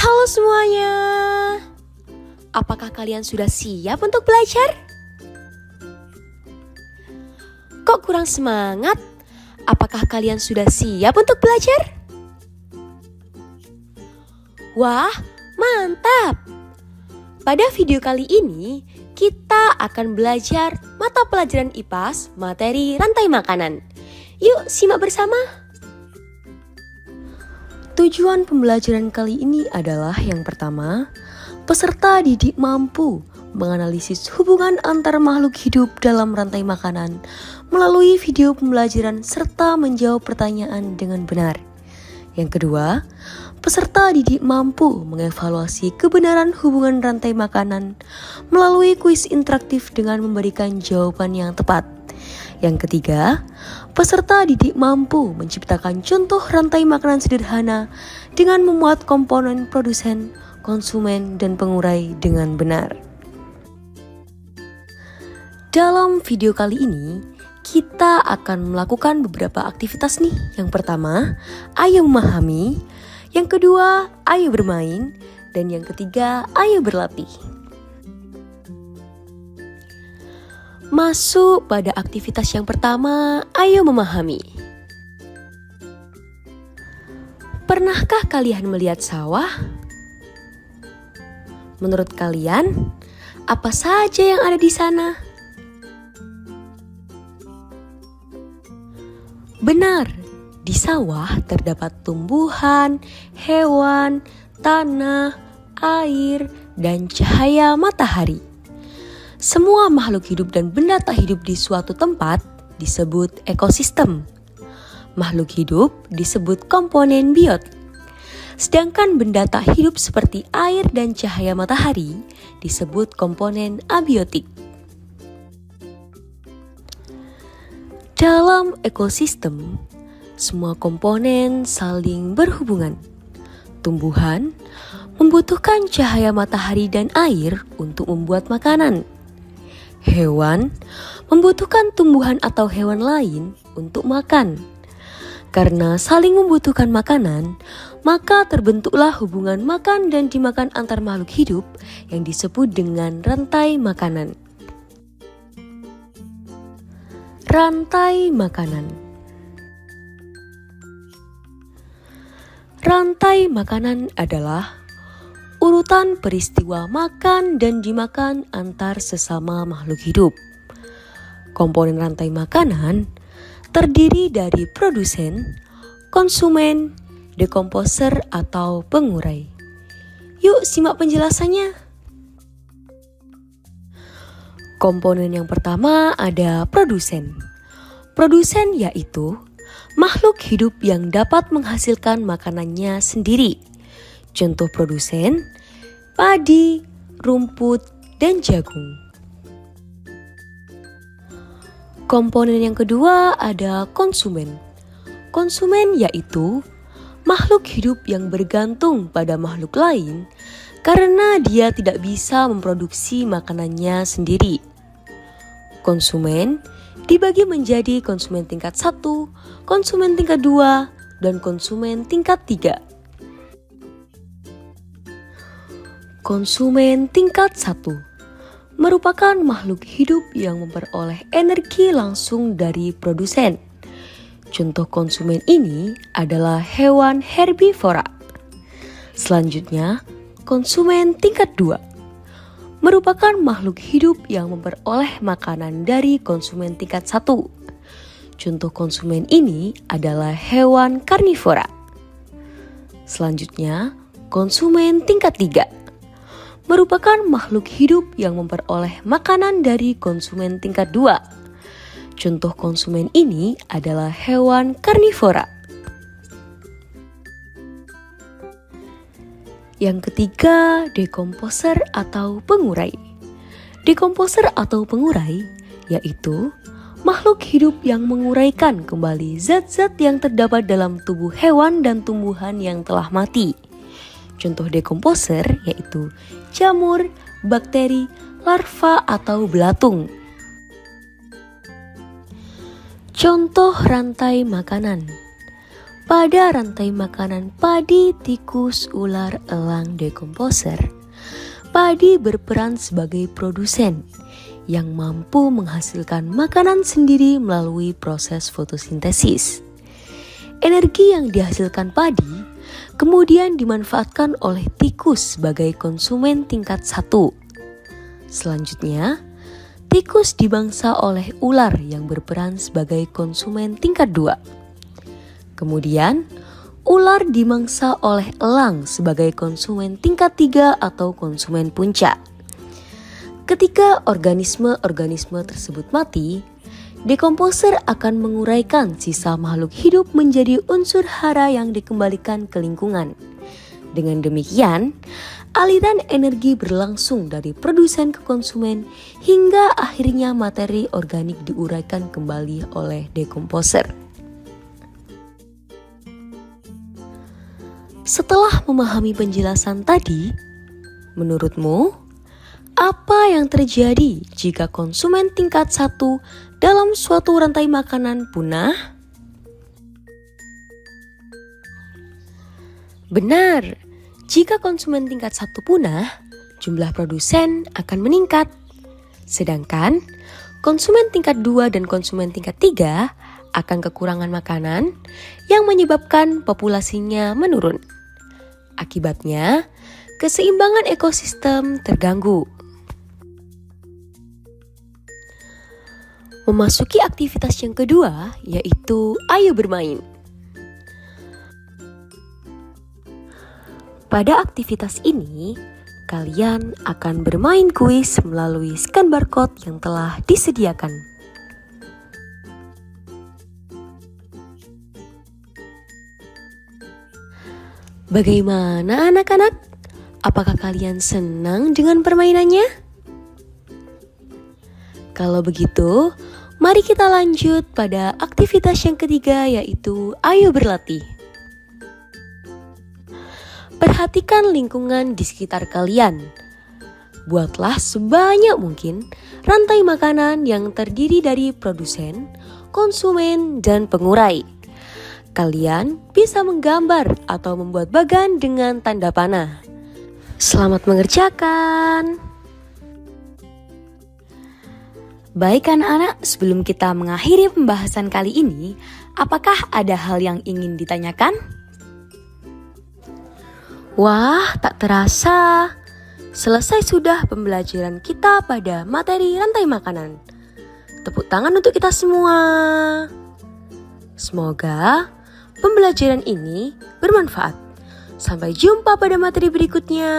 Halo semuanya, apakah kalian sudah siap untuk belajar? Kok kurang semangat? Apakah kalian sudah siap untuk belajar? Wah, mantap! Pada video kali ini, kita akan belajar mata pelajaran IPAS materi rantai makanan. Yuk simak bersama! Tujuan pembelajaran kali ini adalah yang pertama, peserta didik mampu menganalisis hubungan antar makhluk hidup dalam rantai makanan melalui video pembelajaran serta menjawab pertanyaan dengan benar. Yang kedua, peserta didik mampu mengevaluasi kebenaran hubungan rantai makanan melalui kuis interaktif dengan memberikan jawaban yang tepat. Yang ketiga, peserta didik mampu menciptakan contoh rantai makanan sederhana dengan memuat komponen produsen, konsumen, dan pengurai dengan benar. Dalam video kali ini, kita akan melakukan beberapa aktivitas nih. Yang pertama, ayo memahami. Yang kedua, ayo bermain. Dan yang ketiga, ayo berlatih. Masuk pada aktivitas yang pertama, ayo memahami. Pernahkah kalian melihat sawah? Menurut kalian, apa saja yang ada di sana? Benar, di sawah terdapat tumbuhan, hewan, tanah, air, dan cahaya matahari. Semua makhluk hidup dan benda tak hidup di suatu tempat disebut ekosistem. Makhluk hidup disebut komponen biot. Sedangkan benda tak hidup seperti air dan cahaya matahari disebut komponen abiotik. Dalam ekosistem, semua komponen saling berhubungan. Tumbuhan membutuhkan cahaya matahari dan air untuk membuat makanan. Hewan membutuhkan tumbuhan atau hewan lain untuk makan. Karena saling membutuhkan makanan, maka terbentuklah hubungan makan dan dimakan antar makhluk hidup yang disebut dengan rantai makanan. Rantai makanan. Rantai makanan adalah urutan peristiwa makan dan dimakan antar sesama makhluk hidup. Komponen rantai makanan terdiri dari produsen, konsumen, dekomposer atau pengurai. Yuk simak penjelasannya. Komponen yang pertama ada produsen. Produsen yaitu makhluk hidup yang dapat menghasilkan makanannya sendiri. Contoh produsen, padi, rumput, dan jagung. Komponen yang kedua ada konsumen. Konsumen yaitu makhluk hidup yang bergantung pada makhluk lain karena dia tidak bisa memproduksi makanannya sendiri. Konsumen dibagi menjadi konsumen tingkat 1, konsumen tingkat 2, dan konsumen tingkat 3. Konsumen tingkat 1 merupakan makhluk hidup yang memperoleh energi langsung dari produsen. Contoh konsumen ini adalah hewan herbivora. Selanjutnya, konsumen tingkat 2 merupakan makhluk hidup yang memperoleh makanan dari konsumen tingkat 1. Contoh konsumen ini adalah hewan karnivora. Selanjutnya, konsumen tingkat 3 merupakan makhluk hidup yang memperoleh makanan dari konsumen tingkat 2. Contoh konsumen ini adalah hewan karnivora. Yang ketiga, dekomposer atau pengurai. Dekomposer atau pengurai yaitu makhluk hidup yang menguraikan kembali zat-zat yang terdapat dalam tubuh hewan dan tumbuhan yang telah mati. Contoh dekomposer yaitu jamur, bakteri, larva, atau belatung. Contoh rantai makanan. pada rantai makanan padi, tikus, ular, elang, dekomposer, padi berperan sebagai produsen yang mampu menghasilkan makanan sendiri melalui proses fotosintesis. Energi yang dihasilkan padi kemudian dimanfaatkan oleh tikus sebagai konsumen tingkat 1. Selanjutnya, tikus dimangsa oleh ular yang berperan sebagai konsumen tingkat 2. Kemudian, ular dimangsa oleh elang sebagai konsumen tingkat 3 atau konsumen puncak. Ketika organisme-organisme tersebut mati, dekomposer akan menguraikan sisa makhluk hidup menjadi unsur hara yang dikembalikan ke lingkungan. Dengan demikian, aliran energi berlangsung dari produsen ke konsumen hingga akhirnya materi organik diuraikan kembali oleh dekomposer. Setelah memahami penjelasan tadi, menurutmu apa yang terjadi jika konsumen tingkat 1 dalam suatu rantai makanan punah? Benar, jika konsumen tingkat 1 punah, jumlah produsen akan meningkat. Sedangkan konsumen tingkat 2 dan konsumen tingkat 3 akan kekurangan makanan yang menyebabkan populasinya menurun. Akibatnya, keseimbangan ekosistem terganggu. Memasuki aktivitas yang kedua, yaitu ayo bermain. Pada aktivitas ini, kalian akan bermain kuis melalui scan barcode yang telah disediakan. Bagaimana anak-anak? Apakah kalian senang dengan permainannya? Kalau begitu, mari kita lanjut pada aktivitas yang ketiga, yaitu ayo berlatih. Perhatikan lingkungan di sekitar kalian. Buatlah sebanyak mungkin rantai makanan yang terdiri dari produsen, konsumen, dan pengurai. Kalian bisa menggambar atau membuat bagan dengan tanda panah. Selamat mengerjakan! Baik anak-anak, sebelum kita mengakhiri pembahasan kali ini, apakah ada hal yang ingin ditanyakan? Wah, tak terasa. Selesai sudah pembelajaran kita pada materi rantai makanan. Tepuk tangan untuk kita semua. Semoga pembelajaran ini bermanfaat. Sampai jumpa pada materi berikutnya.